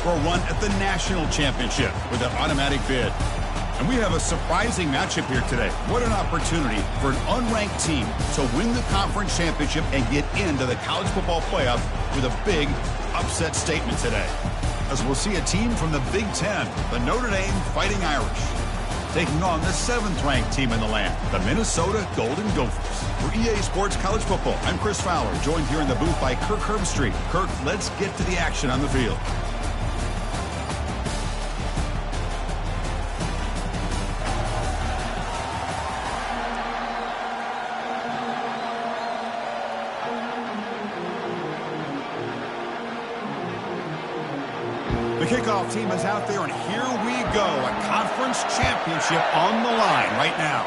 for a run at the national championship with an automatic bid. And we have a surprising matchup here today. What an opportunity for an unranked team to win the conference championship and get into the college football playoff with a big upset statement today. As we'll see a team from the Big Ten, the Notre Dame Fighting Irish, taking on the 7th-ranked team in the land, the Minnesota Golden Gophers. For EA Sports College Football, I'm Chris Fowler, joined here in the booth by Kirk Herbstreit. Kirk, let's get to the action on the field. The kickoff team is out there, and here we go. A conference championship on the line right now.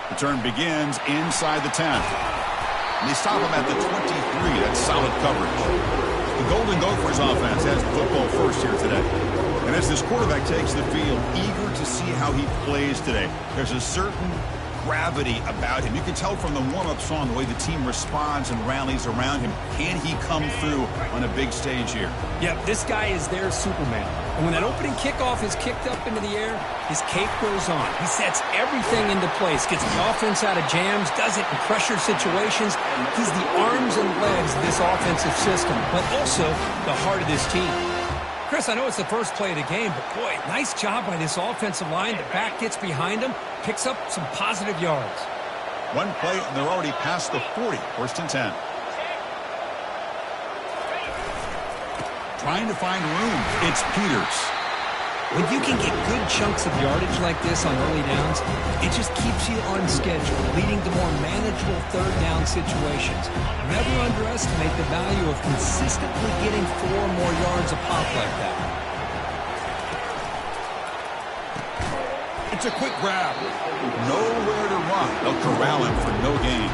The turn begins inside the 10. And they stop him at the 23. That's solid coverage. The Golden Gophers offense has the football first here today. And as this quarterback takes the field, eager to see how he plays today, there's a certain gravity about him. You can tell from the warm-up song the way the team responds and rallies around him. Can he come through on a big stage here? Yeah, this guy is their Superman. And when that opening kickoff is kicked up into the air, his cape goes on. He sets everything into place, gets the offense out of jams, does it in pressure situations. He's the arms and legs of this offensive system, but also the heart of this team. Chris, I know it's the first play of the game, but boy, nice job by this offensive line. The back gets behind him, picks up some positive yards. One play, and they're already past the 40, 1st and 10. Trying to find room. It's Peters. When you can get good chunks of yardage like this on early downs, it just keeps you on schedule, leading to more manageable third down situations. Never underestimate the value of consistently getting 4 more yards a pop like that. It's a quick grab. Nowhere to run. They'll corral him for no gain.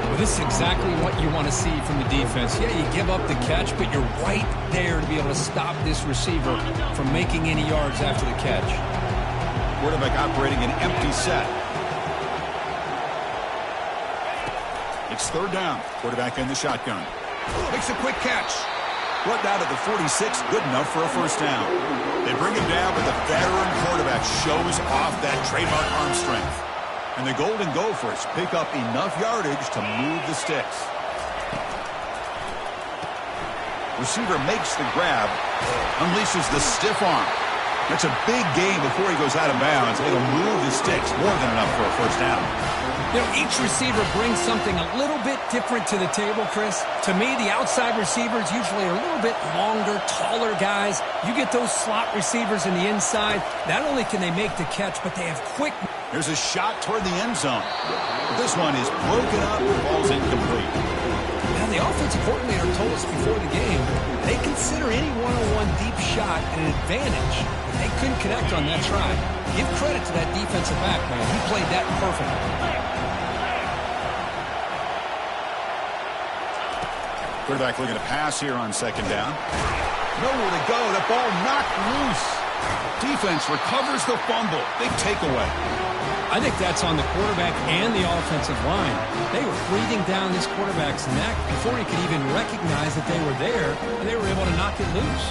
Well, this is exactly what you want to see from the defense. Yeah, you give up the catch, but you're right there to be able to stop this receiver from making any yards after the catch. Quarterback operating an empty set. It's 3rd down. Quarterback in the shotgun. Makes a quick catch. Brought down at the 46, good enough for a 1st down. They bring him down, but the veteran quarterback shows off that trademark arm strength. And the Golden Gophers pick up enough yardage to move the sticks. Receiver makes the grab, unleashes the stiff arm. That's a big gain before he goes out of bounds. It'll move the sticks, more than enough for a 1st down. You know, each receiver brings something a little bit different to the table, Chris. To me, the outside receivers usually are a little bit longer, taller guys. You get those slot receivers in the inside, not only can they make the catch, but they have quick. There's a shot toward the end zone. But this one is broken up and falls incomplete. Now, the offensive coordinator told us before the game they consider any one-on-one deep shot an advantage. But they couldn't connect on that try. Give credit to that defensive back, man. He played that perfectly. Quarterback looking to pass here on 2nd down. Nowhere to go. The ball knocked loose. Defense recovers the fumble. Big takeaway. I think that's on the quarterback and the offensive line. They were breathing down this quarterback's neck before he could even recognize that they were there, and they were able to knock it loose.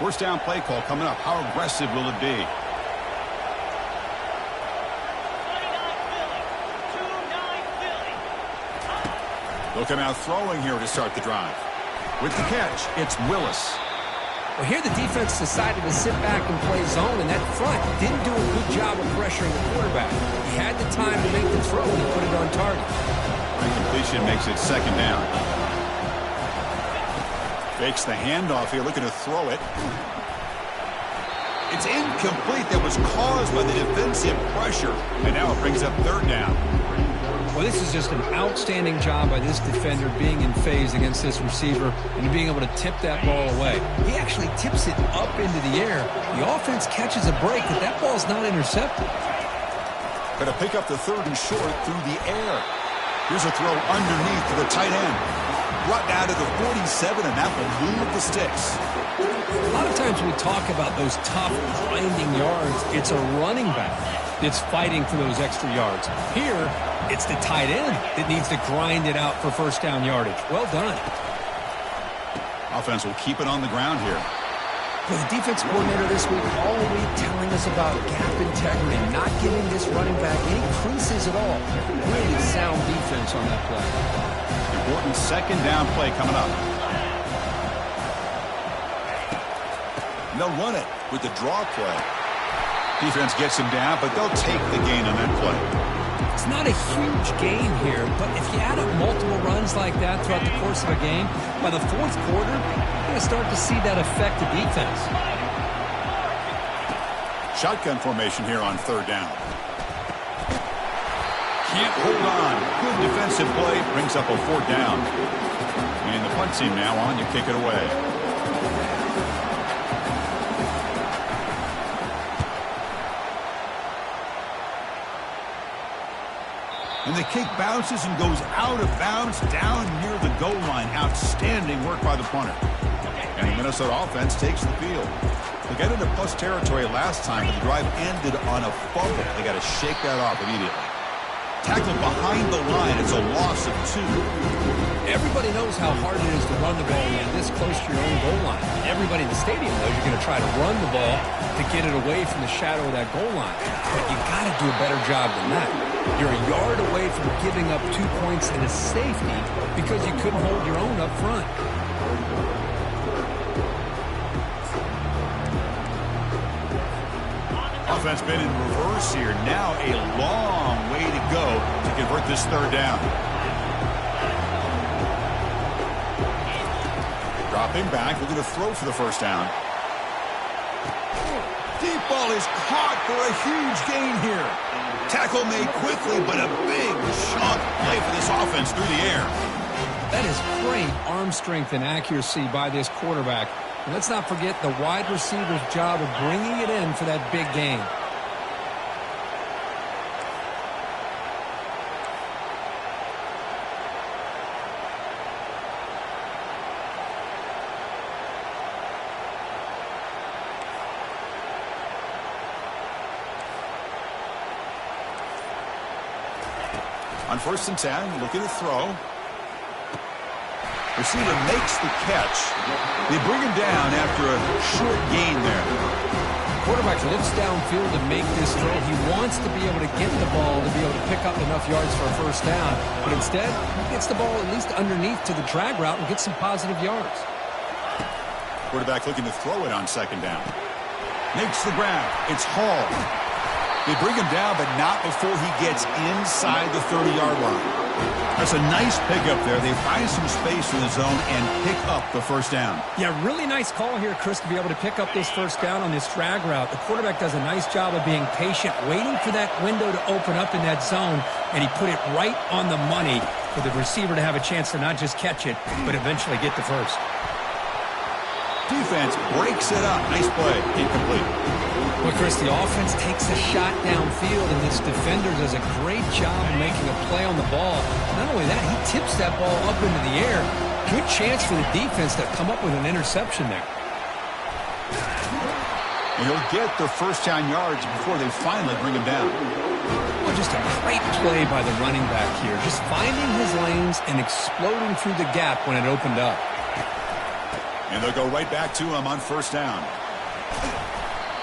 First down play call coming up. How aggressive will it be? Looking out throwing here to start the drive. With the catch, it's Willis. Well, here the defense decided to sit back and play zone, and that front didn't do a good job of pressuring the quarterback. He had the time to make the throw, and he put it on target. Incompletion makes it 2nd down. Fakes the handoff here, looking to throw it. It's incomplete. That was caused by the defensive pressure. And now it brings up 3rd down. Well, this is just an outstanding job by this defender being in phase against this receiver and being able to tip that ball away. He actually tips it up into the air. The offense catches a break, but that ball's not intercepted. Going to pick up the 3rd and short through the air. Here's a throw underneath to the tight end. Brought down to the 47, and that will move the sticks. A lot of times we talk about those tough, grinding yards. It's a running back that's fighting for those extra yards. Here, it's the tight end that needs to grind it out for first down yardage. Well done. Offense will keep it on the ground here. Well, the defense coordinator this week all week telling us about gap integrity, not giving this running back any creases at all. Really sound defense on that play. Important 2nd down play coming up. And they'll run it with the draw play. Defense gets him down, but they'll take the gain on that play. It's not a huge gain here, but if you add up multiple runs like that throughout the course of a game, by the 4th quarter, you're going to start to see that affect the defense. Shotgun formation here on 3rd down. Can't hold on. Good defensive play. Brings up a 4th down. And the punt team now on to kick it away. And the kick bounces and goes out of bounds down near the goal line. Outstanding work by the punter. And the Minnesota offense takes the field. They got into plus territory last time, but the drive ended on a fumble. They got to shake that off immediately. Tackled behind the line. It's a loss of 2. Everybody knows how hard it is to run the ball when you're this close to your own goal line. Everybody in the stadium knows you're going to try to run the ball to get it away from the shadow of that goal line. But you got to do a better job than that. You're a yard away from giving up 2 points and a safety because you couldn't hold your own up front. Offense been in reverse here. Now a long way to go to convert this 3rd down. Dropping back, looking to throw for the 1st down. Deep ball is caught for a huge gain here. Tackle made quickly, but a big chunk play for this offense through the air. That is great arm strength and accuracy by this quarterback. And let's not forget the wide receiver's job of bringing it in for that big gain. On 1st and 10, looking to throw. Receiver makes the catch. They bring him down after a short gain there. Quarterback looks downfield to make this throw. He wants to be able to get the ball to be able to pick up enough yards for a 1st down. But instead, he gets the ball at least underneath to the drag route and gets some positive yards. Quarterback looking to throw it on 2nd down. Makes the grab. It's Hall. They bring him down, but not before he gets inside the 30-yard line. That's a nice pickup there. They find some space in the zone and pick up the 1st down. Yeah, really nice call here, Chris, to be able to pick up this 1st down on this drag route. The quarterback does a nice job of being patient, waiting for that window to open up in that zone, and he put it right on the money for the receiver to have a chance to not just catch it, but eventually get the 1st. Defense breaks it up. Nice play. Incomplete. Well, Chris, the offense takes a shot downfield, and this defender does a great job of making a play on the ball. Not only that, he tips that ball up into the air. Good chance for the defense to come up with an interception there. And he'll get the 1st down yards before they finally bring him down. Well, just a great play by the running back here. Just finding his lanes and exploding through the gap when it opened up. And they'll go right back to him on 1st down.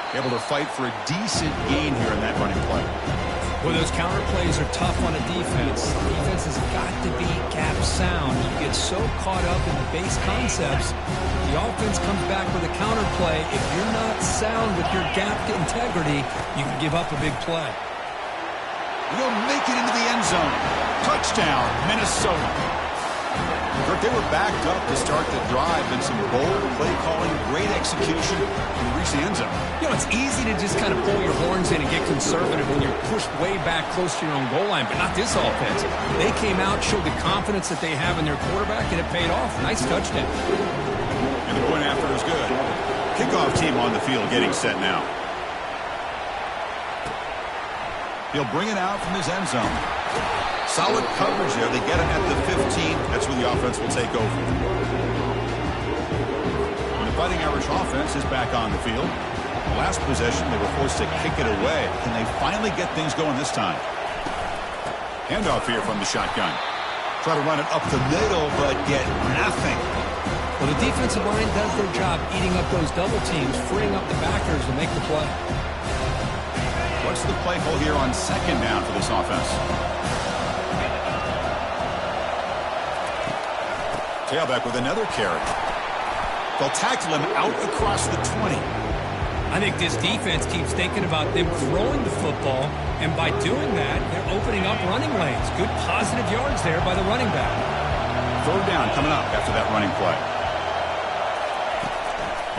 Able to fight for a decent gain here in that running play. Well, those counter plays are tough on a defense. The defense has got to be gap sound. You get so caught up in the base concepts, the offense comes back with a counter play. If you're not sound with your gap integrity, you can give up a big play. They'll make it into the end zone. Touchdown, Minnesota. They were backed up to start the drive, and some bold play calling, great execution, and reach the end zone. You know, it's easy to just kind of pull your horns in and get conservative when you're pushed way back close to your own goal line, but not this offense. They came out, showed the confidence that they have in their quarterback, and it paid off. Nice touchdown. And the point after is good. Kickoff team on the field getting set now. He'll bring it out from his end zone. Solid coverage there. They get it at the 15. That's where the offense will take over. The Fighting Irish offense is back on the field. Last possession, they were forced to kick it away. Can they finally get things going this time? Handoff here from the shotgun. Try to run it up the middle, but get nothing. Well, the defensive line does their job eating up those double teams, freeing up the backers to make the play. What's the play call here on second down for this offense? Tailback with another carry. They'll tackle him out across the 20. I think this defense keeps thinking about them throwing the football, and by doing that, they're opening up running lanes. Good positive yards there by the running back. Third down coming up after that running play.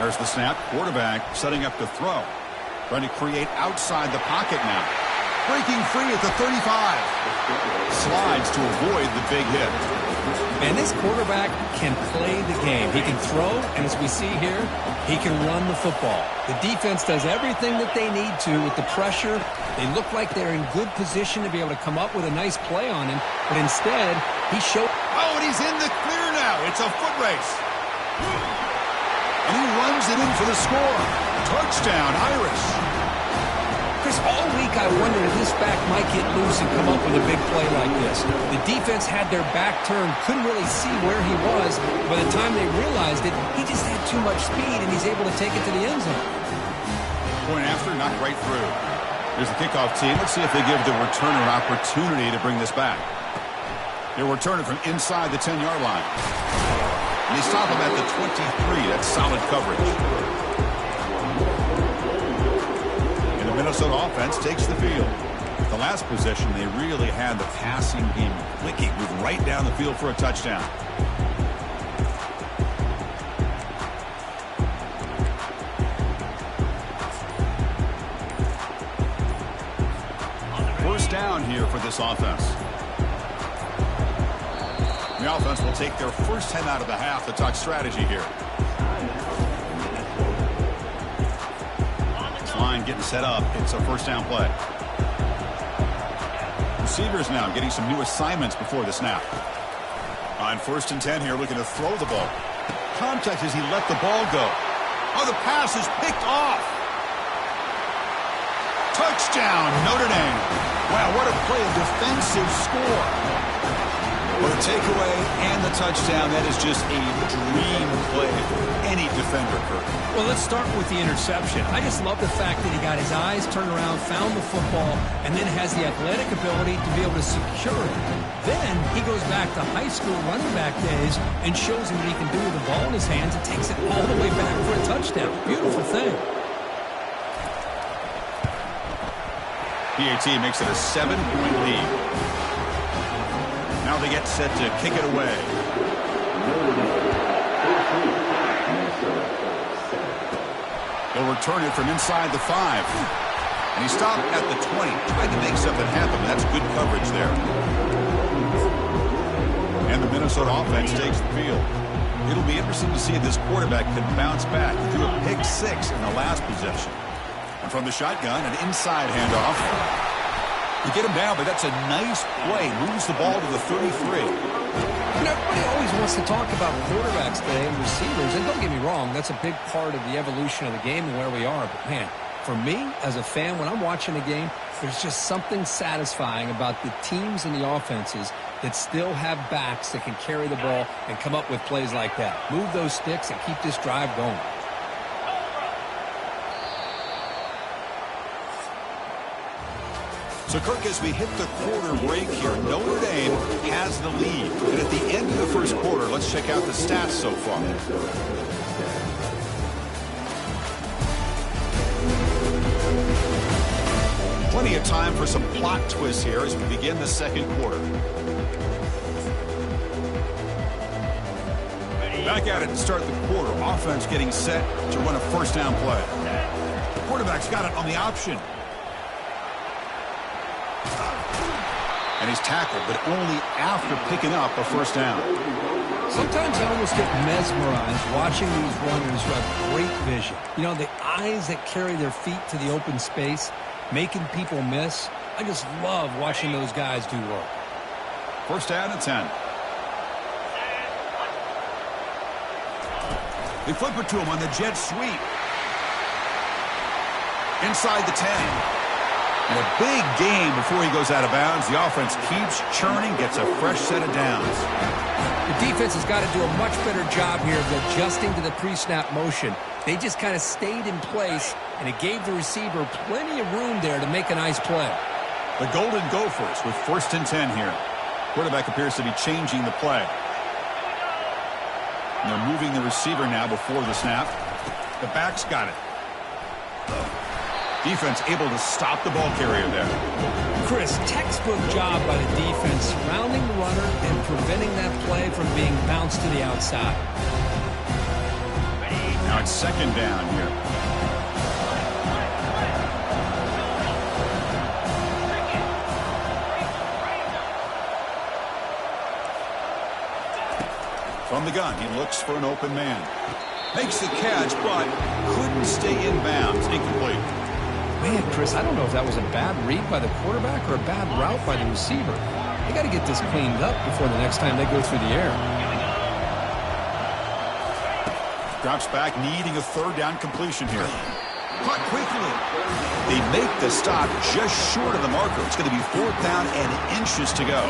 There's the snap. Quarterback setting up to throw. Trying to create outside the pocket now. Breaking free at the 35. Slides to avoid the big hit. And this quarterback can play the game. He can throw, and as we see here, he can run the football. The defense does everything that they need to with the pressure. They look like they're in good position to be able to come up with a nice play on him, but instead, he showed... Oh, and he's in the clear now. It's a foot race. And he runs it in for the score. Touchdown, Irish. Chris, all week I wondered if this back might get loose and come up with a big play like this. The defense had their back turned, couldn't really see where he was. By the time they realized it, he just had too much speed, and he's able to take it to the end zone. Point after, knocked right through. Here's the kickoff team. Let's see if they give the returner an opportunity to bring this back. They'll return it from inside the 10-yard line. And they stop him at the 23. That's solid coverage. And the Minnesota offense takes the field. The last possession, they really had the passing game clicking, moving right down the field for a touchdown. First down here for this offense. The offense will take their first 10 out of the half to talk strategy here. This line getting set up. It's a first down play. Receivers now getting some new assignments before the snap. On first and 10 here, looking to throw the ball. Contact as he let the ball go. Oh, the pass is picked off. Touchdown, Notre Dame. Wow, what a play, a defensive score. Well, the takeaway and the touchdown, that is just a dream play for any defender, Kirk. Well, let's start with the interception. I just love the fact that he got his eyes turned around, found the football, and then has the athletic ability to be able to secure it. Then he goes back to high school running back days and shows him what he can do with the ball in his hands and takes it all the way back for a touchdown. Beautiful thing. PAT makes it a 7-point lead. Now they get set to kick it away. They'll return it from inside the 5. And he stopped at the 20. Tried to make something happen. That's good coverage there. And the Minnesota offense takes the field. It'll be interesting to see if this quarterback can bounce back. He threw a pick 6 in the last possession. And from the shotgun, an inside handoff. You get him down, but that's a nice play. Moves the ball to the 33. And everybody always wants to talk about quarterbacks today and receivers. And don't get me wrong, that's a big part of the evolution of the game and where we are. But, man, for me, as a fan, when I'm watching a game, there's just something satisfying about the teams and the offenses that still have backs that can carry the ball and come up with plays like that. Move those sticks and keep this drive going. So, Kirk, as we hit the quarter break here, Notre Dame has the lead. And at the end of the first quarter, let's check out the stats so far. Plenty of time for some plot twists here as we begin the second quarter. Back at it to start the quarter. Offense getting set to run a first down play. The quarterback's got it on the option. And he's tackled, but only after picking up a first down. Sometimes I almost get mesmerized watching these runners who have great vision. You know, the eyes that carry their feet to the open space, making people miss. I just love watching those guys do work. First down and 10. They flip it to him on the jet sweep. Inside the 10. And a big game before he goes out of bounds. The offense keeps churning, gets a fresh set of downs. The defense has got to do a much better job here of adjusting to the pre-snap motion. They just kind of stayed in place, and it gave the receiver plenty of room there to make a nice play. The Golden Gophers with first and 10 here. Quarterback appears to be changing the play. And they're moving the receiver now before the snap. The back's got it. Defense able to stop the ball carrier there. Chris, textbook job by the defense surrounding the runner and preventing that play from being bounced to the outside. Now it's second down here. From the gun, he looks for an open man. Makes the catch, but couldn't stay in bounds. Incomplete. Man, Chris, I don't know if that was a bad read by the quarterback or a bad route by the receiver. They got to get this cleaned up before the next time they go through the air. Drops back, needing a third down completion here. Caught quickly. They make the stop just short of the marker. It's going to be fourth down and inches to go.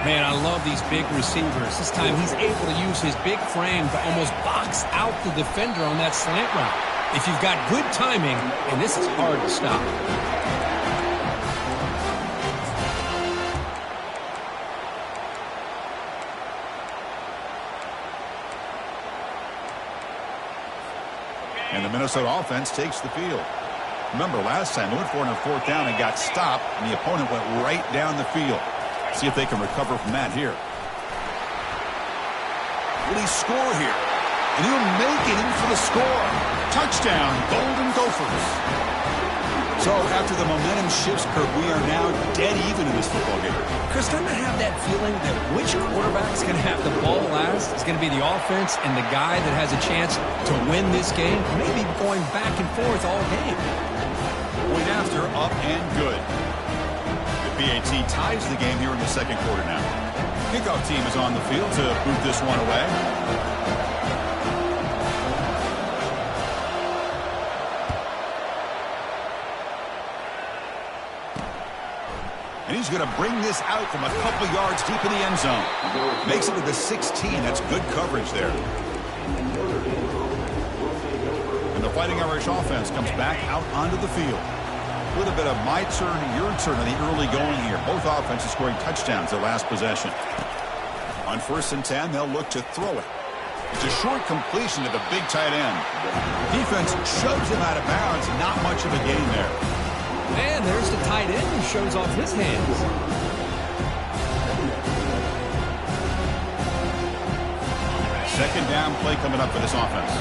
Man, I love these big receivers. This time he's able to use his big frame to almost box out the defender on that slant route. If you've got good timing, and this is hard to stop. And the Minnesota offense takes the field. Remember, last time they went for it on fourth down and got stopped, and the opponent went right down the field. See if they can recover from that here. Will he score here? And he'll make it in for the score. Touchdown, Golden Gophers. So after the momentum shifts, Kurt, we are now dead even in this football game. Chris, don't I have that feeling that which quarterback's going to have the ball last is going to be the offense, and the guy that has a chance to win this game may be going back and forth all game. Point after, up and good. The PAT ties the game here in the second quarter now. Kickoff team is on the field to boot this one away. And he's going to bring this out from a couple yards deep in the end zone. Makes it to the 16. That's good coverage there. And the Fighting Irish offense comes back out onto the field. A little bit of my turn, your turn in the early going here. Both offenses scoring touchdowns their last possession. On first and 10, they'll look to throw it. It's a short completion to the big tight end. Defense shoves him out of bounds. Not much of a gain there. Man, there's the tight end who shows off his hands. Second down play coming up for this offense.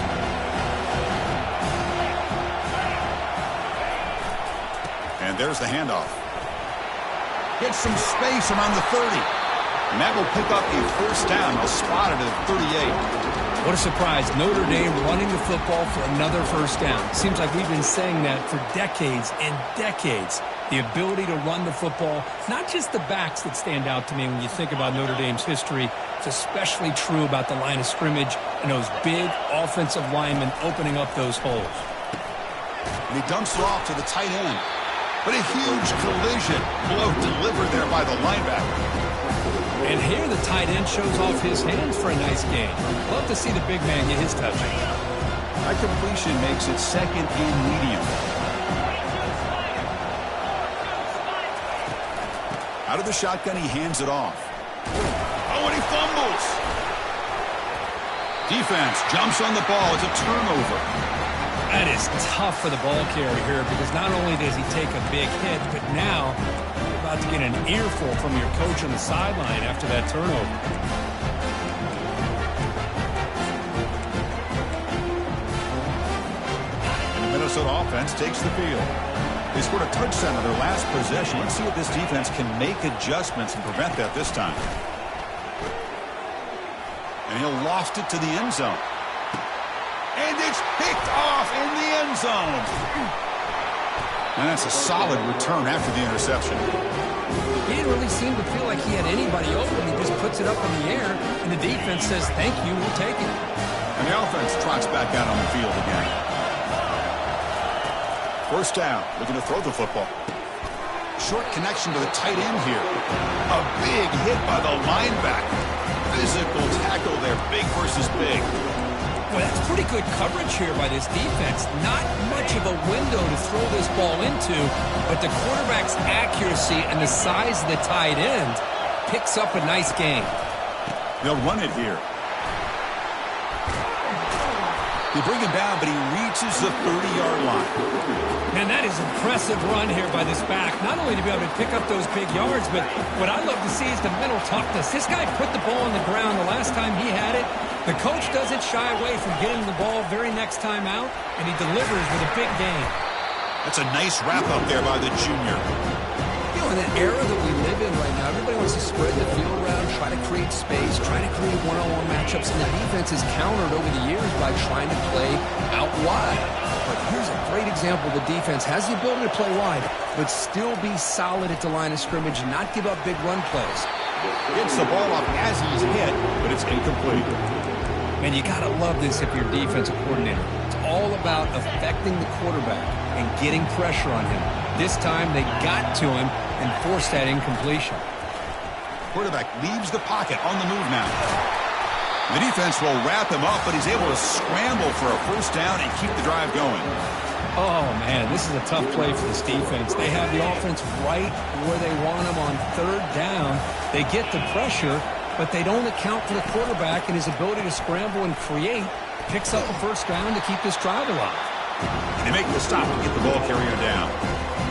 And there's the handoff. Gets some space around the 30. And that will pick up a first down. They'll spot it at 38. What a surprise. Notre Dame running the football for another first down. Seems like we've been saying that for decades and decades. The ability to run the football, not just the backs that stand out to me when you think about Notre Dame's history. It's especially true about the line of scrimmage and those big offensive linemen opening up those holes. And he dumps it off to the tight end. But a huge collision blow delivered there by the linebacker. And here the tight end shows off his hands for a nice gain. Love to see the big man get his touch. That completion makes it second and medium. Out of the shotgun, he hands it off. Oh, and he fumbles. Defense jumps on the ball. It's a turnover. That is tough for the ball carrier here because not only does he take a big hit, but now you're about to get an earful from your coach on the sideline after that turnover. And the Minnesota offense takes the field. They scored a touchdown on their last possession. Let's see if this defense can make adjustments and prevent that this time. And he'll loft it to the end zone. And it's picked off in the end zone. And that's a solid return after the interception. He didn't really seem to feel like he had anybody open. He just puts it up in the air, and the defense says, thank you, we'll take it. And the offense trots back out on the field again. First down, looking to throw the football. Short connection to the tight end here. A big hit by the linebacker. Physical tackle there, big versus big. Well, that's pretty good coverage here by this defense. Not much of a window to throw this ball into, but the quarterback's accuracy and the size of the tight end picks up a nice gain. They'll run it here. They bring him down, but he reaches the 30-yard line. Man, that is an impressive run here by this back. Not only to be able to pick up those big yards, but what I love to see is the mental toughness. This guy put the ball on the ground the last time he had it. The coach doesn't shy away from getting the ball very next time out, and he delivers with a big gain. That's a nice wrap-up there by the junior. You know, in the era that we live in right now, everybody wants to spread the field around, try to create space, try to create one-on-one matchups, and the defense is countered over the years by trying to play out wide. But here's a great example. The defense has the ability to play wide, but still be solid at the line of scrimmage and not give up big run plays. Gets the ball up as he's hit, but it's incomplete. Man, you got to love this if you're a defensive coordinator. It's all about affecting the quarterback and getting pressure on him. This time, they got to him and forced that incompletion. Quarterback leaves the pocket on the move now. The defense will wrap him up, but he's able to scramble for a first down and keep the drive going. Oh, man, this is a tough play for this defense. They have the offense right where they want them on third down. They get the pressure, but they don't account for the quarterback and his ability to scramble and create. Picks up a first down to keep this drive alive. They make the stop to get the ball carrier down.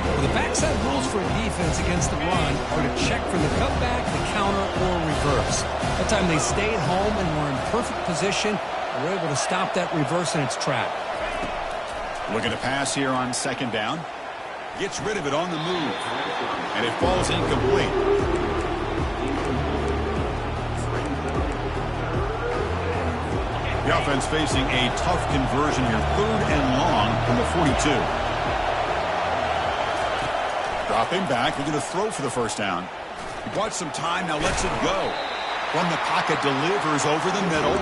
Well, the backside rules for a defense against the run are to check for the cutback, the counter, or reverse. That time they stayed home and were in perfect position and were able to stop that reverse in its track. Looking to pass here on second down. Gets rid of it on the move. And it falls incomplete. The offense facing a tough conversion here. 3rd and long from the 42. Dropping back. Looking to throw for the first down. He bought some time. Now lets it go. From the pocket, delivers over the middle.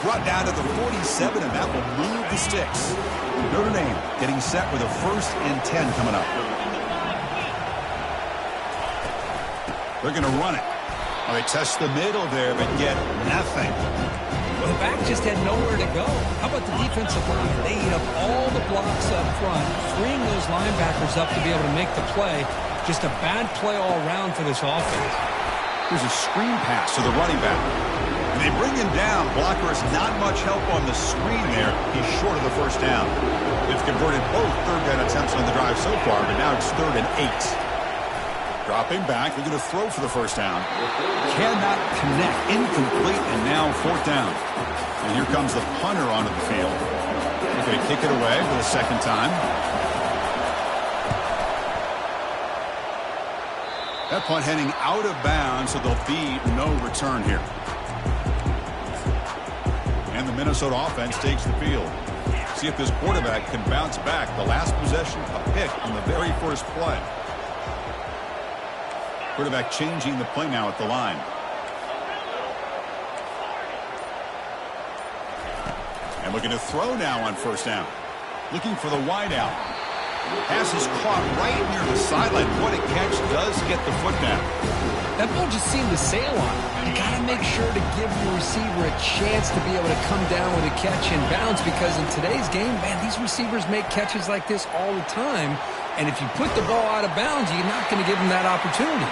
Brought down to the 47, and that will move the sticks. Notre Dame getting set with a 1st and 10 coming up. They're going to run it. Well, they test the middle there, but get nothing. Well, the back just had nowhere to go. How about the defensive line? They eat up all the blocks up front, freeing those linebackers up to be able to make the play. Just a bad play all around for this offense. Here's a screen pass to the running back. And they bring him down. Blocker is not much help on the screen there. He's short of the first down. They've converted both third down attempts on the drive so far, but now it's 3rd and 8. Dropping back, they're going to throw for the first down. Cannot connect, incomplete, and now 4th down. And here comes the punter onto the field. They're going to kick it away for the second time. That punt heading out of bounds, so there'll be no return here. And the Minnesota offense takes the field. See if this quarterback can bounce back. The last possession, a pick on the very first play. Quarterback changing the play now at the line. And looking to throw now on first down. Looking for the wide out. Pass is caught right near the sideline. What a catch, does get the foot down. That ball just seemed to sail on. You got to make sure to give your receiver a chance to be able to come down with a catch in bounds, because in today's game, man, these receivers make catches like this all the time. And if you put the ball out of bounds, you're not going to give them that opportunity.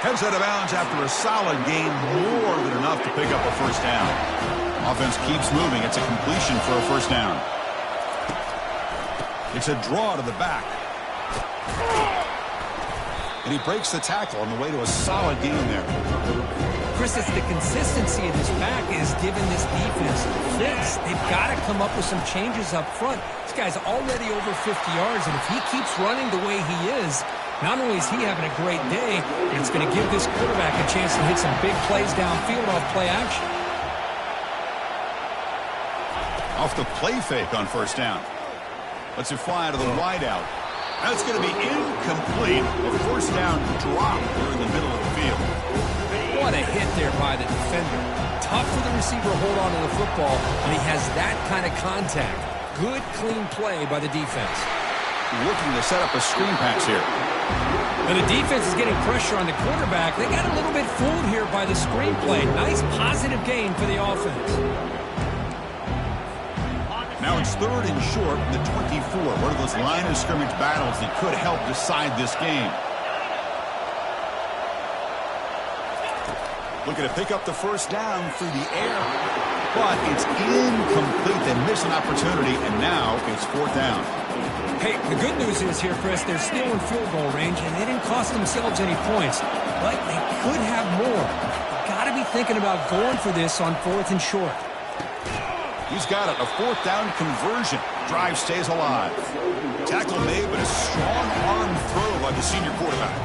Heads out of bounds after a solid game, more than enough to pick up a first down. Offense keeps moving. It's a completion for a first down. It's a draw to the back. And he breaks the tackle on the way to a solid game there. Chris, it's the consistency of this back is giving this defense fits. They've got to come up with some changes up front. This guy's already over 50 yards, and if he keeps running the way he is, not only is he having a great day, but it's going to give this quarterback a chance to hit some big plays downfield off play action. Off the play fake on first down. Lets it fly to the wide out. That's going to be incomplete. A first down drop here in the middle of the field. What a hit there by the defender. Tough for the receiver to hold on to the football when he has that kind of contact. Good, clean play by the defense. Looking to set up a screen pass here. And the defense is getting pressure on the quarterback. They got a little bit fooled here by the screen play. Nice positive gain for the offense. Now it's 3rd and short, the 24. One of those line of scrimmage battles that could help decide this game. Looking to pick up the first down through the air. But it's incomplete. They miss an opportunity, and now it's 4th down. Hey, the good news is here, Chris, they're still in field goal range, and they didn't cost themselves any points. But they could have more. Got to be thinking about going for this on 4th and short. He's got it, a 4th down conversion. Drive stays alive. Tackle made, but a strong arm throw by the senior quarterback.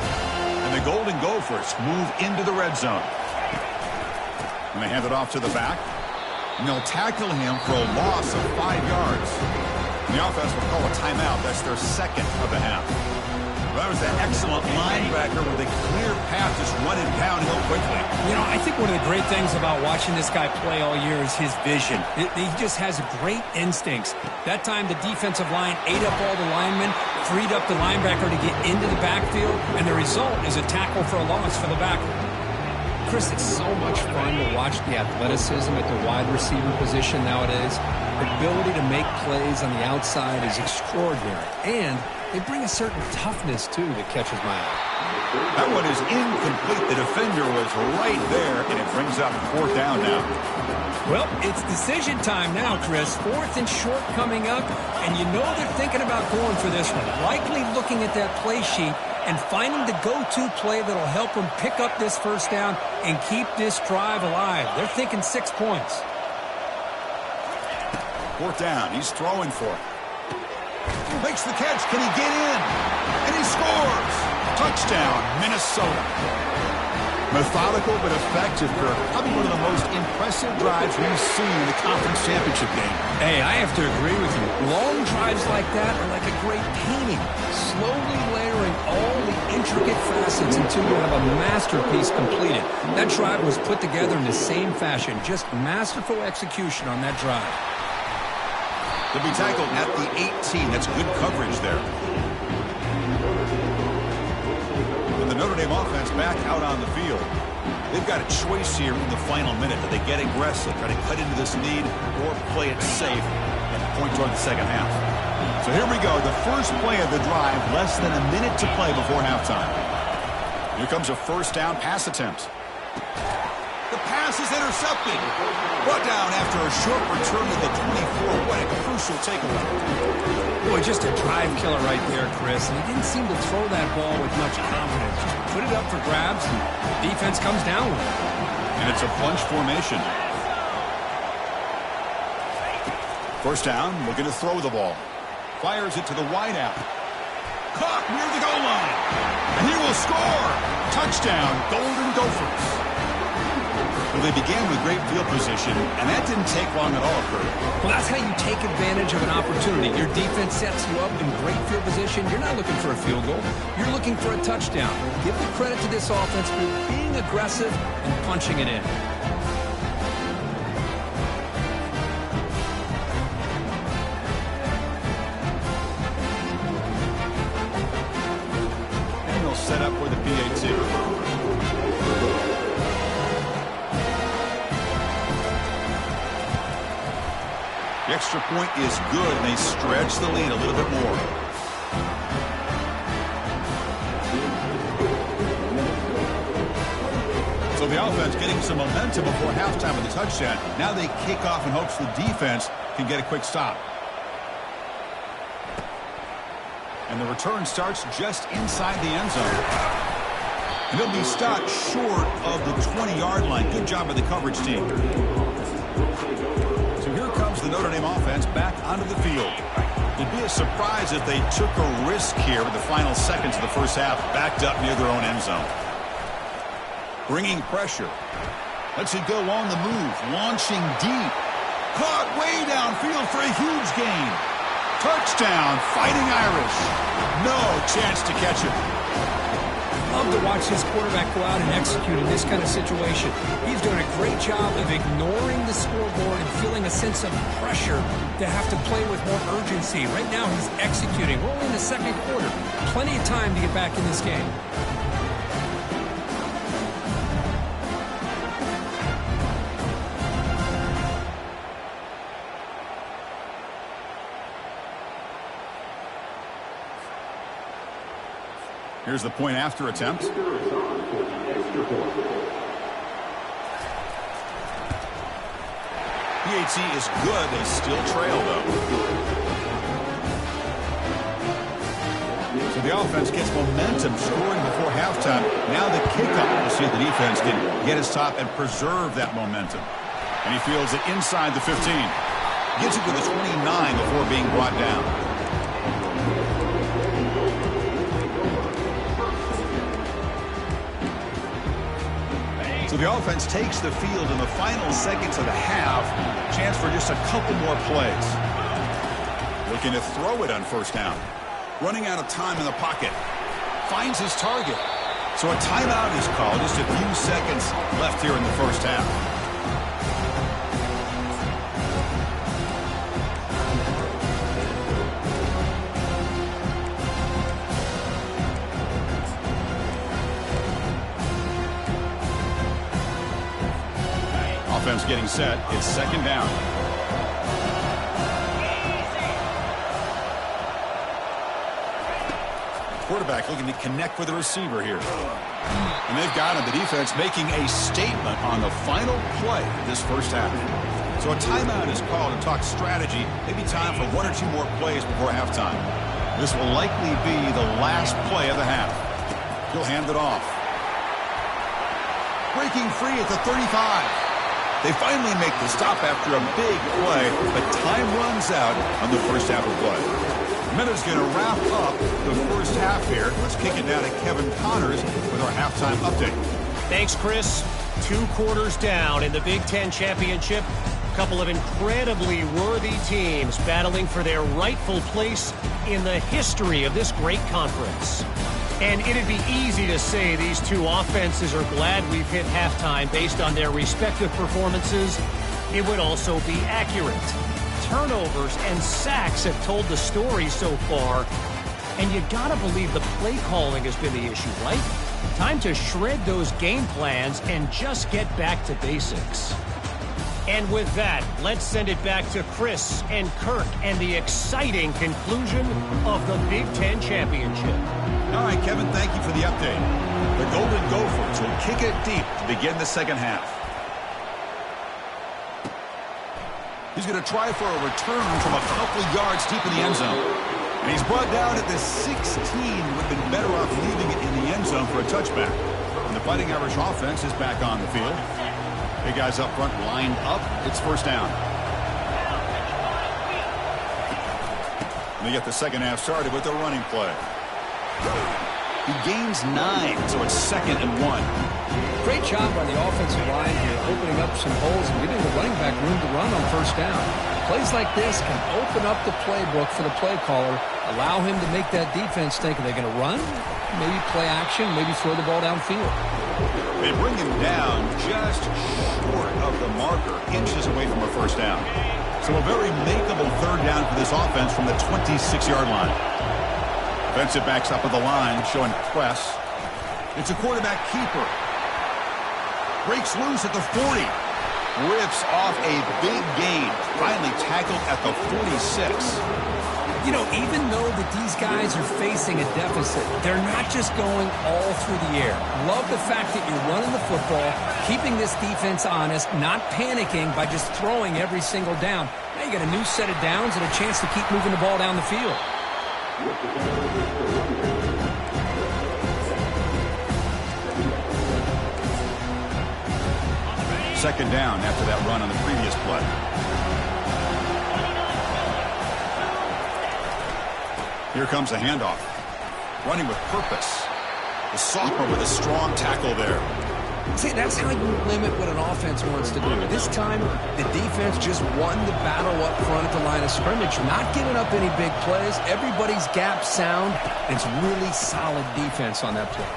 And the Golden Gophers move into the red zone. And they hand it off to the back. And they'll tackle him for a loss of 5 yards. And the offense will call a timeout. That's their 2nd of the half. Well, that was an excellent linebacker with a clear path, just running downhill quickly. You know, I think one of the great things about watching this guy play all year is his vision. He just has great instincts. That time, the defensive line ate up all the linemen, freed up the linebacker to get into the backfield, and the result is a tackle for a loss for the backer. Chris, it's so much fun to watch the athleticism at the wide receiver position nowadays. The ability to make plays on the outside is extraordinary, and they bring a certain toughness, too, that catches my eye. That one is incomplete. The defender was right there, and it brings up 4th down now. Well, it's decision time now, Chris. 4th and short coming up, and you know they're thinking about going for this one. Likely looking at that play sheet and finding the go-to play that'll help them pick up this first down and keep this drive alive. They're thinking 6 points. 4th down. He's throwing for it. Makes the catch. Can he get in? And he scores. Touchdown, Minnesota. Methodical but effective, Kirk. Probably one of the most impressive drives we've seen in the conference championship game. Hey, I have to agree with you. Long drives like that are like a great painting. Slowly layering all the intricate facets until you have a masterpiece completed. That drive was put together in the same fashion. Just masterful execution on that drive. They'll be tackled at the 18. That's good coverage there. And the Notre Dame offense back out on the field. They've got a choice here in the final minute. Do they get aggressive, try to cut into this lead, or play it safe and point toward the second half? So here we go. The first play of the drive, less than a minute to play before halftime. Here comes a first down pass attempt. The pass is intercepted. Brought down after a short return to the 24. What a crucial takeaway. Boy, just a drive killer right there, Chris. And he didn't seem to throw that ball with much confidence. Just put it up for grabs, and the defense comes down with it. And it's a bunch formation. First down, looking to throw the ball. Fires it to the wideout. Caught near the goal line. And he will score. Touchdown, Golden Gophers. Well, they began with great field position, and that didn't take long at all, Kurt. Well, that's how you take advantage of an opportunity. Your defense sets you up in great field position. You're not looking for a field goal. You're looking for a touchdown. Give the credit to this offense for being aggressive and punching it in. And they'll set up for the PAT. The extra point is good, and they stretch the lead a little bit more. So the offense getting some momentum before halftime with the touchdown. Now they kick off in hopes the defense can get a quick stop. And the return starts just inside the end zone. And he'll be stopped short of the 20-yard line. Good job by the coverage team. The Notre Dame offense back onto the field. It'd be a surprise if they took a risk here with the final seconds of the first half, backed up near their own end zone. Bringing pressure. Lets it go on the move. Launching deep. Caught way downfield for a huge gain. Touchdown, Fighting Irish. No chance to catch him. Love to watch this quarterback go out and execute in this kind of situation. He's doing a great job of ignoring the scoreboard and feeling a sense of pressure to have to play with more urgency. Right now, he's executing. We're only in the second quarter. Plenty of time to get back in this game. Here's the point after attempt. PAT is good. They still trail, though. So the offense gets momentum scoring before halftime. Now the kickoff. We'll see if the defense can get his top and preserve that momentum. And he fields it inside the 15. Gets it to the 29 before being brought down. So the offense takes the field in the final seconds of the half. Chance for just a couple more plays. Looking to throw it on first down. Running out of time in the pocket. Finds his target. So a timeout is called. Just a few seconds left here in the first half. Offense getting set. It's second down. Quarterback looking to connect with the receiver here. And they've got him. The defense making a statement on the final play of this first half. So a timeout is called to talk strategy. Maybe time for one or two more plays before halftime. This will likely be the last play of the half. He'll hand it off. Breaking free at the 35. They finally make the stop after a big play, but time runs out on the first half of play. Minna's going to wrap up the first half here. Let's kick it down to Kevin Connors with our halftime update. Thanks, Chris. 2 quarters down in the Big Ten Championship. A couple of incredibly worthy teams battling for their rightful place in the history of this great conference. And it'd be easy to say these two offenses are glad we've hit halftime based on their respective performances. It would also be accurate. Turnovers and sacks have told the story so far. And you gotta believe the play calling has been the issue, right? Time to shred those game plans and just get back to basics. And with that, let's send it back to Chris and Kirk and the exciting conclusion of the Big Ten Championship. All right, Kevin, thank you for the update. The Golden Gophers will kick it deep to begin the second half. He's going to try for a return from a couple yards deep in the end zone. And he's brought down at the 16. Would have been better off leaving it in the end zone for a touchback. And the Fighting Irish offense is back on the field. Big guys up front lined up. It's first down. And they get the second half started with a running play. He gains 9, so it's 2nd and 1. Great job on the offensive line here, opening up some holes and giving the running back room to run on first down. Plays like this can open up the playbook for the play caller, allow him to make that defense think, are they going to run? Maybe play action, maybe throw the ball downfield. They bring him down just short of the marker, inches away from a first down. So a very makeable third down for this offense from the 26-yard line. Defensive backs up at the line, showing press. It's a quarterback keeper. Breaks loose at the 40. Rips off a big gain. Finally tackled at the 46. You know, even though that these guys are facing a deficit, they're not just going all through the air. Love the fact that you're running the football, keeping this defense honest, not panicking by just throwing every single down. Now you got a new set of downs and a chance to keep moving the ball down the field. Second down after that run on the previous play. Here comes a handoff. Running with purpose. The sophomore with a strong tackle there. See, that's how you limit what an offense wants to do. This time, the defense just won the battle up front at the line of scrimmage, not giving up any big plays. Everybody's gap sound. It's really solid defense on that play.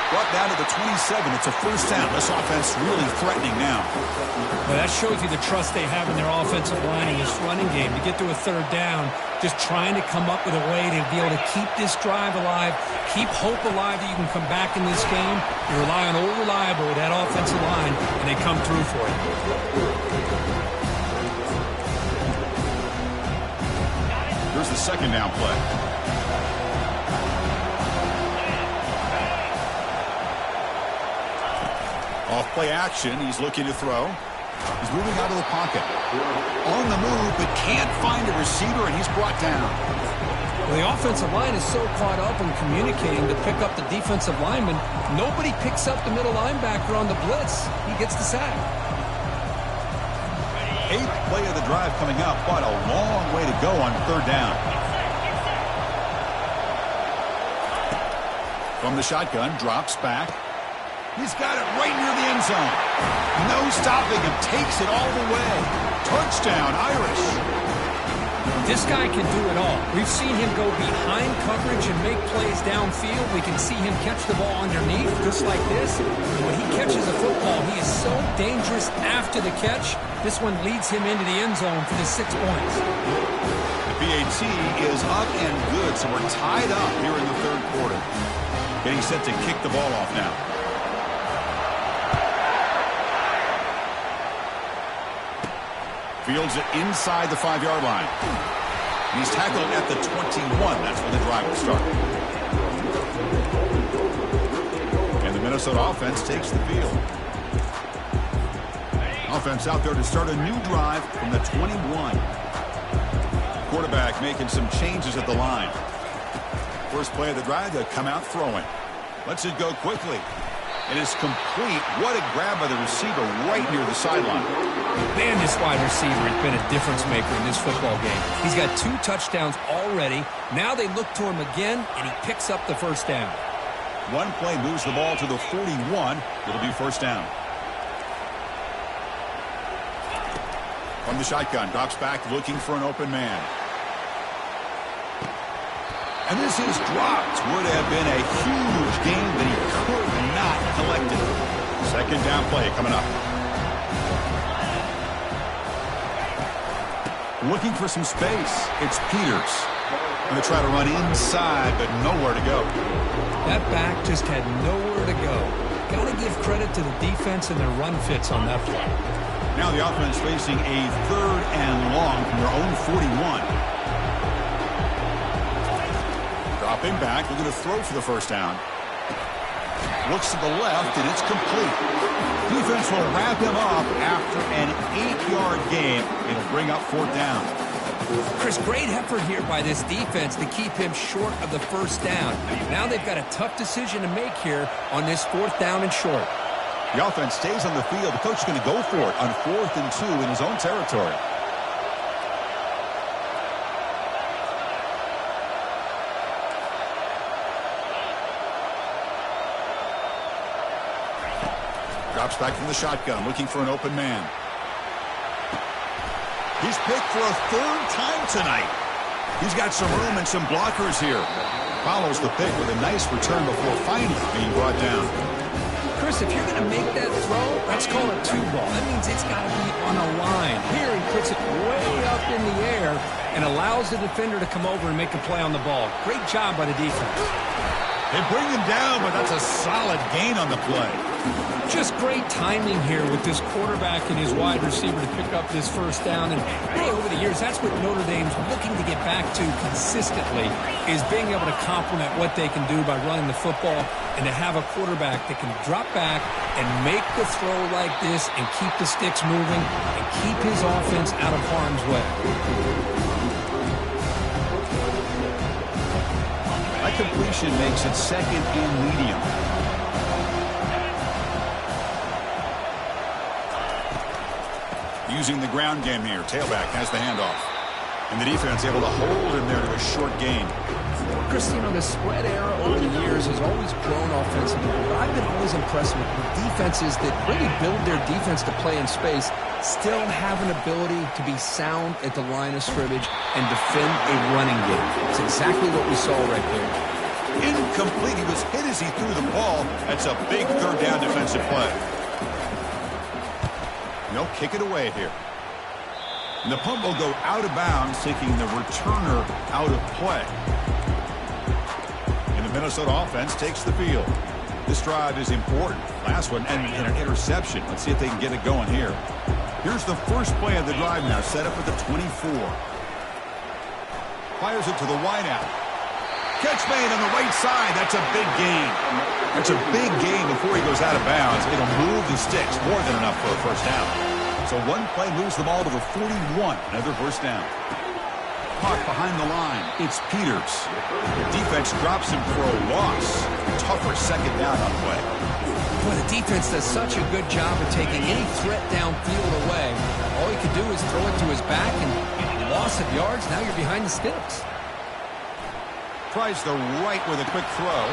Brought down to the 27. It's a first down. This offense really threatening now. Well, that shows you the trust they have in their offensive line and this running game. To get to a third down, just trying to come up with a way to be able to keep this drive alive, keep hope alive that you can come back in this game. You rely on old reliable, that offensive line, and they come through for it. Here's the second down play. Off play action, he's looking to throw. He's moving out of the pocket. On the move, but can't find a receiver, and he's brought down. Well, the offensive line is so caught up in communicating to pick up the defensive lineman, nobody picks up the middle linebacker on the blitz. He gets the sack. 8th play of the drive coming up, but a long way to go on third down. From the shotgun, drops back. He's got it right near the end zone. No stopping him. Takes it all the way. Touchdown, Irish. This guy can do it all. We've seen him go behind coverage and make plays downfield. We can see him catch the ball underneath, just like this. When he catches a football, he is so dangerous after the catch. This one leads him into the end zone for the 6 points. The PAT is up and good, so we're tied up here in the third quarter. Getting set to kick the ball off now. Fields it inside the 5-yard line. He's tackled at the 21. That's where the drive will start. And the Minnesota offense takes the field. Offense out there to start a new drive from the 21. Quarterback making some changes at the line. First play of the drive, they'll come out throwing. Lets it go quickly. It is complete. What a grab by the receiver right near the sideline. Man, this wide receiver has been a difference maker in this football game. He's got 2 touchdowns already. Now they look to him again, and he picks up the first down. One play moves the ball to the 41. It'll be first down. From the shotgun, drops back looking for an open man. And this is dropped. Would have been a huge game that he could not collect it. Second down play coming up. Looking for some space. It's Peters. Going to try to run inside, but nowhere to go. That back just had nowhere to go. Got to give credit to the defense and their run fits on that play. Now the offense facing a 3rd and long from their own 41. Dropping back, looking to throw for the first down. Looks to the left, and it's complete. Defense will wrap him up after an 8-yard gain. It'll bring up 4th down. Chris, great effort here by this defense to keep him short of the first down. Now they've got a tough decision to make here on this 4th down and short. The offense stays on the field. The coach is going to go for it on 4th and 2 in his own territory. Drops back from the shotgun, looking for an open man. He's picked for a 3rd time tonight. He's got some room and some blockers here. Follows the pick with a nice return before finally being brought down. Chris, if you're going to make that throw, let's call it 2-ball. That means it's got to be on a line. Here he puts it way up in the air and allows the defender to come over and make a play on the ball. Great job by the defense. They bring him down, but that's a solid gain on the play. Just great timing here with this quarterback and his wide receiver to pick up this first down. And really over the years, that's what Notre Dame's looking to get back to consistently, is being able to complement what they can do by running the football and to have a quarterback that can drop back and make the throw like this and keep the sticks moving and keep his offense out of harm's way. That completion makes it 2nd and medium. Using the ground game here. Tailback has the handoff. And the defense able to hold him there to a short gain. Christine, the spread era over the years has always grown offensively, but I've been always impressed with defenses that really build their defense to play in space, still have an ability to be sound at the line of scrimmage and defend a running game. It's exactly what we saw right there. Incomplete. He was hit as he threw the ball. That's a big third down defensive play. They'll kick it away here. And the punt will go out of bounds, taking the returner out of play. And the Minnesota offense takes the field. This drive is important. Last one ended in an interception. Let's see if they can get it going here. Here's the first play of the drive now, set up at the 24. Fires it to the wideout. Catch made on the right side. That's a big gain. That's a big gain before he goes out of bounds. It'll move the sticks. More than enough for a first down. So one play moves them all to the 41. Another first down. Caught behind the line. It's Peters. Defense drops him for a loss. Tougher second down on play. Boy, the defense does such a good job of taking any threat downfield away. All he could do is throw it to his back, and loss of yards, now you're behind the sticks. Tries the right with a quick throw.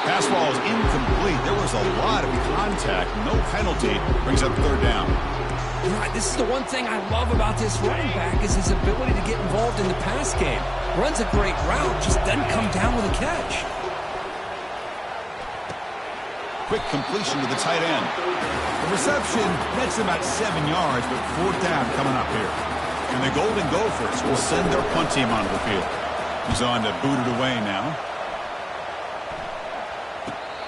Pass ball is incomplete. There was a lot of contact. No penalty. Brings up third down. Right, this is the one thing I love about this running back is his ability to get involved in the pass game. Runs a great route, just doesn't come down with a catch. Quick completion to the tight end. The reception nets about 7 yards, but fourth down coming up here. And the Golden Gophers will send their punt team onto the field. He's on to boot it away now.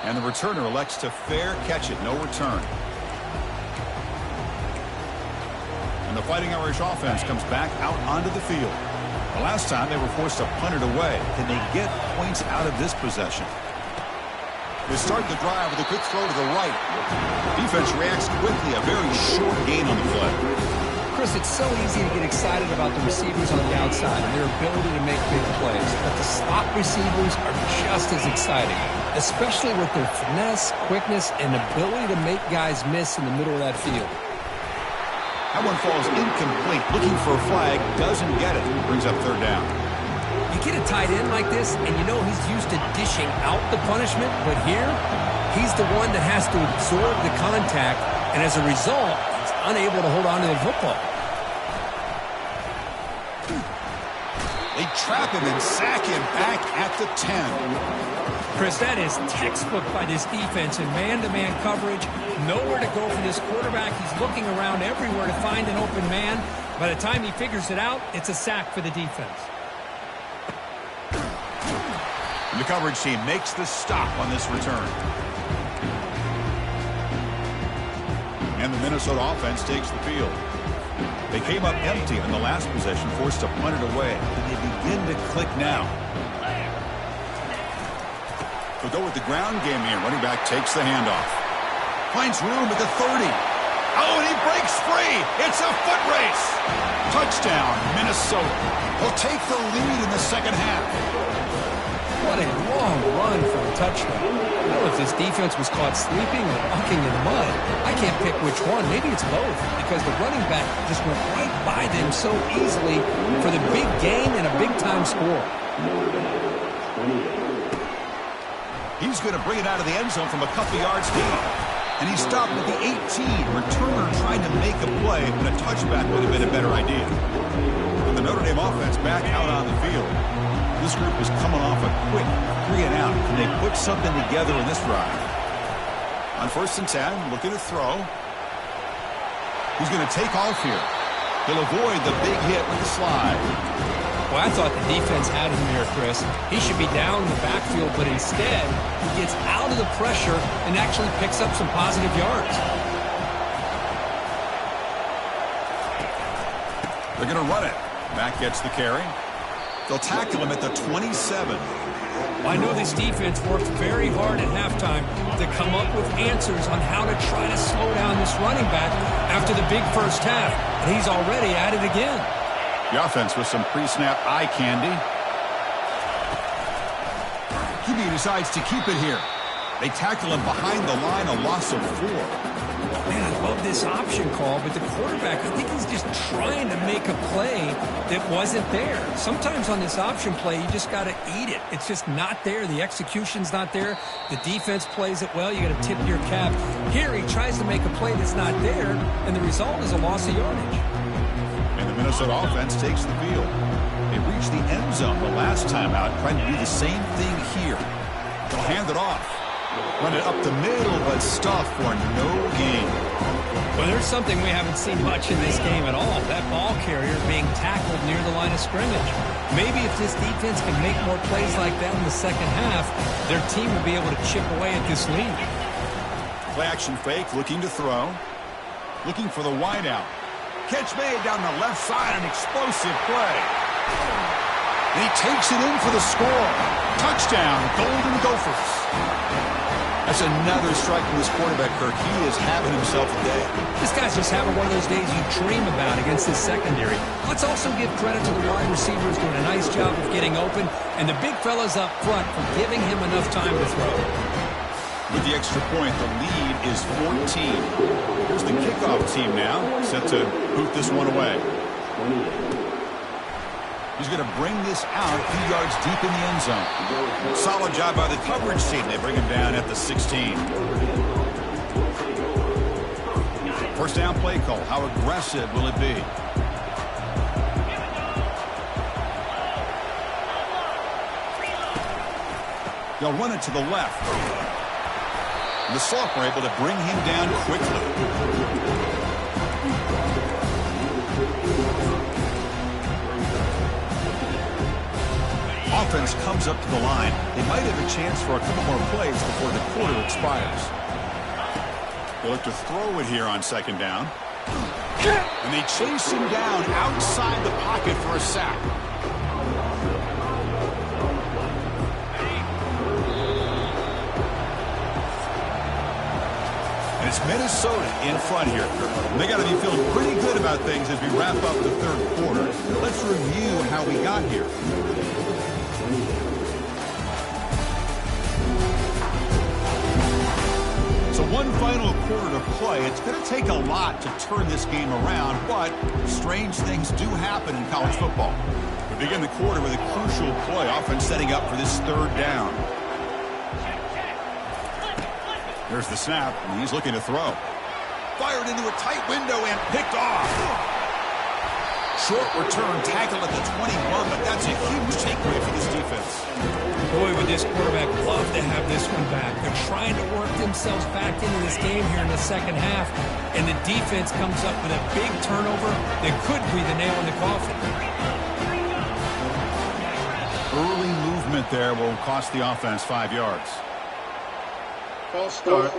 And the returner elects to fair catch it. No return. And the Fighting Irish offense comes back out onto the field. The last time they were forced to punt it away. Can they get points out of this possession? They start the drive with a quick throw to the right. Defense reacts quickly. A very short gain on the play. Chris, it's so easy to get excited about the receivers on the outside and their ability to make big plays, but the slot receivers are just as exciting, especially with their finesse, quickness, and ability to make guys miss in the middle of that field. That one falls incomplete. Looking for a flag, doesn't get it. Brings up third down. You get a tight end like this, and you know he's used to dishing out the punishment, but here, he's the one that has to absorb the contact, and as a result, unable to hold on to the football. They trap him and sack him back at the 10. Chris, that is textbook by this defense in man-to-man coverage. Nowhere to go for this quarterback. He's looking around everywhere to find an open man. By the time he figures it out, it's a sack for the defense. And the coverage team makes the stop on this return. And the Minnesota offense takes the field. They came up empty on the last possession, forced to punt it away. And they begin to click now. They'll go with the ground game here. Running back takes the handoff. Finds room at the 30. Oh, and he breaks free. It's a foot race. Touchdown, Minnesota. Will take the lead in the second half. What a long run for a touchdown. I don't know if this defense was caught sleeping or walking in mud. I can't pick which one. Maybe it's both because the running back just went right by them so easily for the big gain and a big-time score. He's going to bring it out of the end zone from a couple yards deep. And he stopped at the 18. Returner trying to make a play, but a touchback would have been a better idea. And the Notre Dame offense back out on the field. This group is coming off a quick 3 and out. Can they put something together in this drive? On 1st and 10, looking to throw. He's going to take off here. He'll avoid the big hit with the slide. Well, I thought the defense had him here, Chris. He should be down in the backfield, but instead, he gets out of the pressure and actually picks up some positive yards. They're going to run it. Mack gets the carry. They'll tackle him at the 27. Well, I know this defense worked very hard at halftime to come up with answers on how to try to slow down this running back after the big first half. And he's already at it again. The offense with some pre-snap eye candy. QB decides to keep it here. They tackle him behind the line, a loss of 4. Man, I love this option call, but the quarterback, I think he's just trying to make a play that wasn't there. Sometimes on this option play, you just got to eat it. It's just not there. The execution's not there. The defense plays it well. You got to tip your cap. Here, he tries to make a play that's not there, and the result is a loss of yardage. And the Minnesota offense takes the field. They reached the end zone the last time out, trying to do the same thing here. They'll hand it off. Run it up the middle, but stuff for no gain. Well, there's something we haven't seen much in this game at all. That ball carrier being tackled near the line of scrimmage. Maybe if this defense can make more plays like that in the second half, their team will be able to chip away at this lead. Play action fake, looking to throw. Looking for the wideout. Catch made down the left side, an explosive play. And he takes it in for the score. Touchdown, Golden Gophers. That's another strike from this quarterback, Kirk. He is having himself a day. This guy's just having one of those days you dream about against this secondary. Let's also give credit to the wide receivers doing a nice job of getting open, and the big fellas up front for giving him enough time to throw. With the extra point, the lead is 14. Here's the kickoff team now, set to boot this one away. He's going to bring this out a few yards deep in the end zone. Solid job by the coverage team. They bring him down at the 16. First down play call. How aggressive will it be? They'll run it to the left. The Sophomore able to bring him down quickly. Offense comes up to the line. They might have a chance for a couple more plays before the quarter expires. They look to throw it here on second down. And they chase him down outside the pocket for a sack. And it's Minnesota in front here. They got to be feeling pretty good about things as we wrap up the third quarter. Let's review how we got here. So one final quarter to play. It's going to take a lot to turn this game around, but strange things do happen in college football. We begin the quarter with a crucial play, often setting up for this third down. There's the snap, and he's looking to throw. Fired into a tight window and picked off. Short return, tackle at the 21, but that's a huge takeaway for this defense. Boy, would this quarterback love to have this one back. They're trying to work themselves back into this game here in the second half, and the defense comes up with a big turnover that could be the nail in the coffin. Early movement there will cost the offense 5 yards. False start.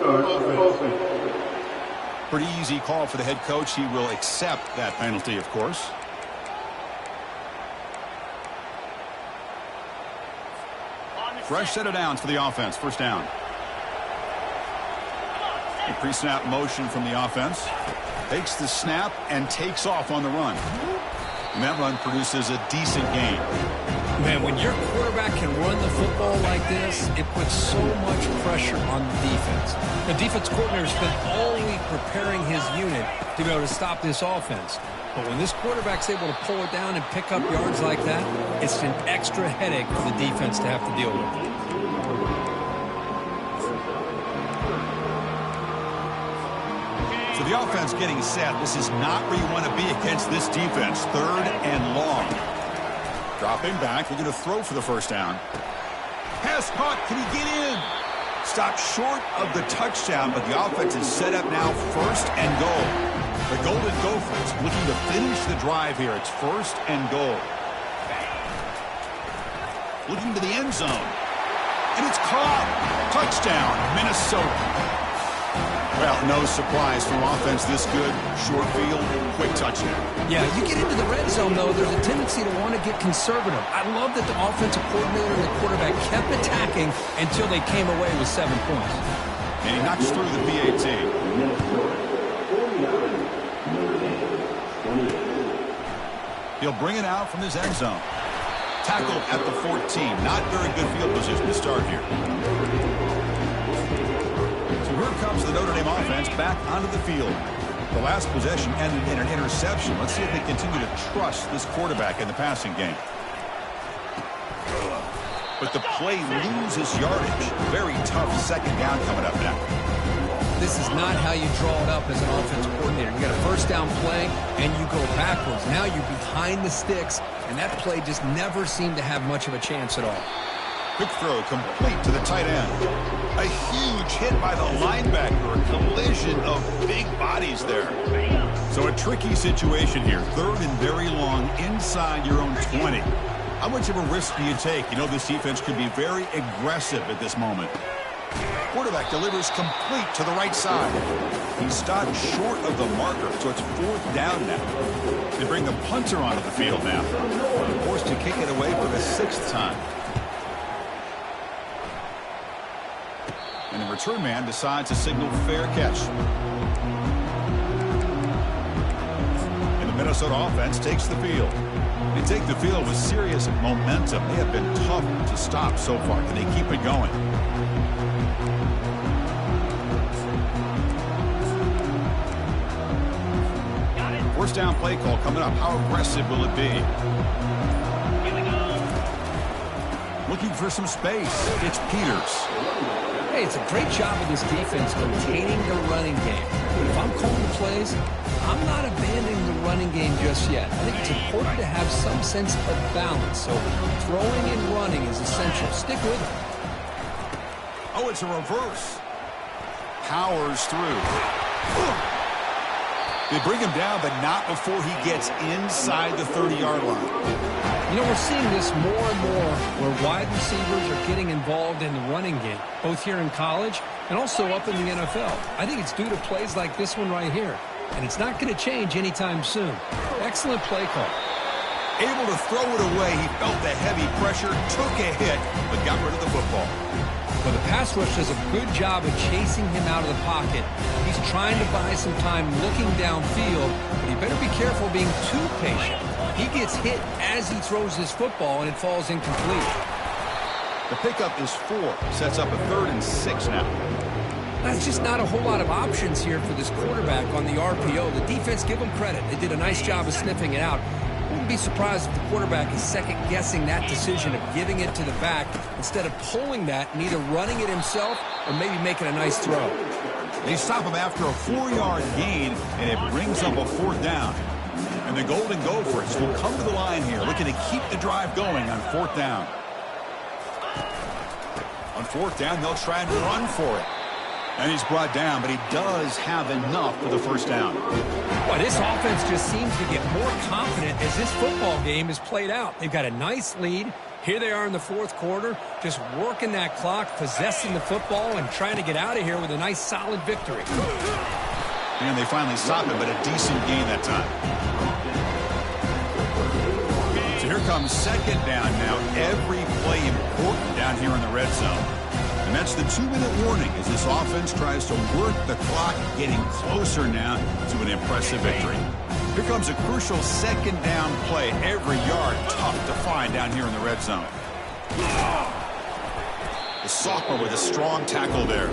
Pretty easy call for the head coach. He will accept that penalty, of course. Fresh set of downs for the offense. First down. A pre-snap motion from the offense. Takes the snap and takes off on the run. And that run produces a decent gain. Man, when your quarterback can run the football like this, it puts so much pressure on the defense. The defense coordinator spent all week preparing his unit to be able to stop this offense. But when this quarterback's able to pull it down and pick up yards like that, it's an extra headache for the defense to have to deal with. So the offense getting set. This is not where you want to be against this defense. Third and long. Dropping back, looking to throw for the first down. Pass caught, can he get in? Stopped short of the touchdown, but the offense is set up now first and goal. The Golden Gophers looking to finish the drive here. It's first and goal. Looking to the end zone. And it's caught. Touchdown, Minnesota. Well, no surprise from offense this good. Short field, quick touchdown. Yeah, you get into the red zone, though, there's a tendency to want to get conservative. I love that the offensive coordinator and the quarterback kept attacking until they came away with 7 points. And he knocks through the PAT. He'll bring it out from his end zone. Tackled at the 14. Not very good field position to start here. So here comes the Notre Dame offense back onto the field. The last possession ended in an interception. Let's see if they continue to trust this quarterback in the passing game. But the play loses yardage. Very tough second down coming up now. This is not how you draw it up as an offensive coordinator. You got a first down play, and you go backwards. Now you're behind the sticks, and that play just never seemed to have much of a chance at all. Quick throw complete to the tight end. A huge hit by the linebacker. A collision of big bodies there. So a tricky situation here. Third and very long inside your own 20. How much of a risk do you take? You know this defense can be very aggressive at this moment. Quarterback delivers complete to the right side. He stopped short of the marker, so it's fourth down now. They bring the punter onto the field now. Forced to kick it away for the sixth time. And the return man decides to signal fair catch. And the Minnesota offense takes the field. They take the field with serious momentum. They have been tough to stop so far. Can they keep it going? First down play call coming up. How aggressive will it be? Looking for some space. It's Peters. Hey, it's a great job of this defense containing the running game. But if I'm calling the plays, I'm not abandoning the running game just yet. I think it's important to have some sense of balance. So throwing and running is essential. Stick with it. Oh, it's a reverse. Powers through. They bring him down, but not before he gets inside the 30-yard line. You know, we're seeing this more and more where wide receivers are getting involved in the running game, both here in college and also up in the NFL. I think it's due to plays like this one right here, and it's not going to change anytime soon. Excellent play call. Able to throw it away. He felt the heavy pressure, took a hit, but got rid of the football. Well, the pass rush does a good job of chasing him out of the pocket. He's trying to buy some time looking downfield, but he better be careful being too patient. He gets hit as he throws his football, and it falls incomplete. The pickup is 4. Sets up a 3rd and 6 now. That's just not a whole lot of options here for this quarterback on the RPO. The defense, give them credit. They did a nice job of sniffing it out. Wouldn't be surprised if the quarterback is second-guessing that decision of giving it to the back instead of pulling that and either running it himself or maybe making a nice throw. They stop him after a 4-yard gain, and it brings up a 4th down. And the Golden Gophers will come to the line here, looking to keep the drive going on 4th down. On 4th down, they'll try and run for it. And he's brought down, but he does have enough for the first down. Boy, this offense just seems to get more confident as this football game is played out. They've got a nice lead. Here they are in the fourth quarter, just working that clock, possessing the football, and trying to get out of here with a nice, solid victory. And they finally stop it, but a decent gain that time. So here comes second down now. Every play important down here in the red zone. And that's the 2-minute warning as this offense tries to work the clock, getting closer now to an impressive victory. Here comes a crucial second down play. Every yard tough to find down here in the red zone. The sophomore with a strong tackle there.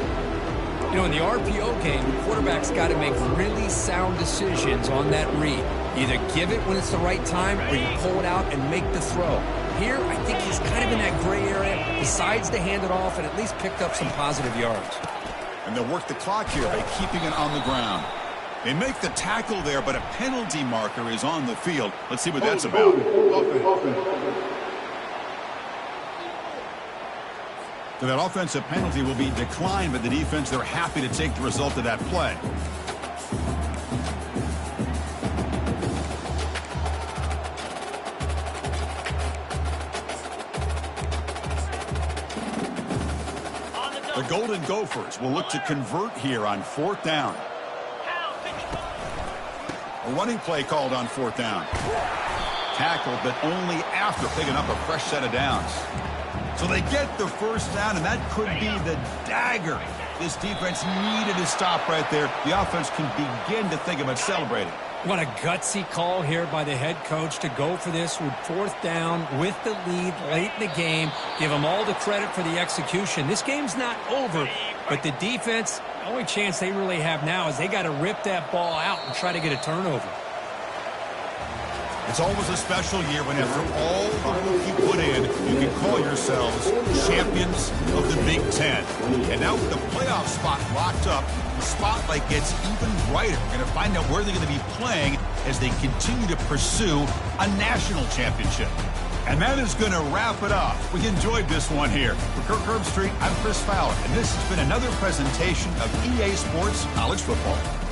You know, in the RPO game, the quarterback's got to make really sound decisions on that read. Either give it when it's the right time or you pull it out and make the throw. Here, I think he's kind of in that gray area, decides to hand it off and at least picked up some positive yards. And they'll work the clock here by keeping it on the ground. They make the tackle there, but a penalty marker is on the field. Let's see what that's about. So that offensive penalty will be declined, but the defense, they're happy to take the result of that play. The Golden Gophers will look to convert here on 4th down. A running play called on 4th down. Tackled, but only after picking up a fresh set of downs. So they get the first down, and that could be the dagger this defense needed to stop right there. The offense can begin to think about celebrating. What a gutsy call here by the head coach to go for this with 4th down with the lead late in the game. Give them all the credit for the execution. This game's not over, but the defense, the only chance they really have now is they got to rip that ball out and try to get a turnover. It's always a special year when after all the work you put in, you can call yourselves champions of the Big Ten. And now with the playoff spot locked up, the spotlight gets even brighter. We're going to find out where they're going to be playing as they continue to pursue a national championship. And that is going to wrap it up. We enjoyed this one here. For Kirk Herbstreit, I'm Chris Fowler, and this has been another presentation of EA Sports College Football.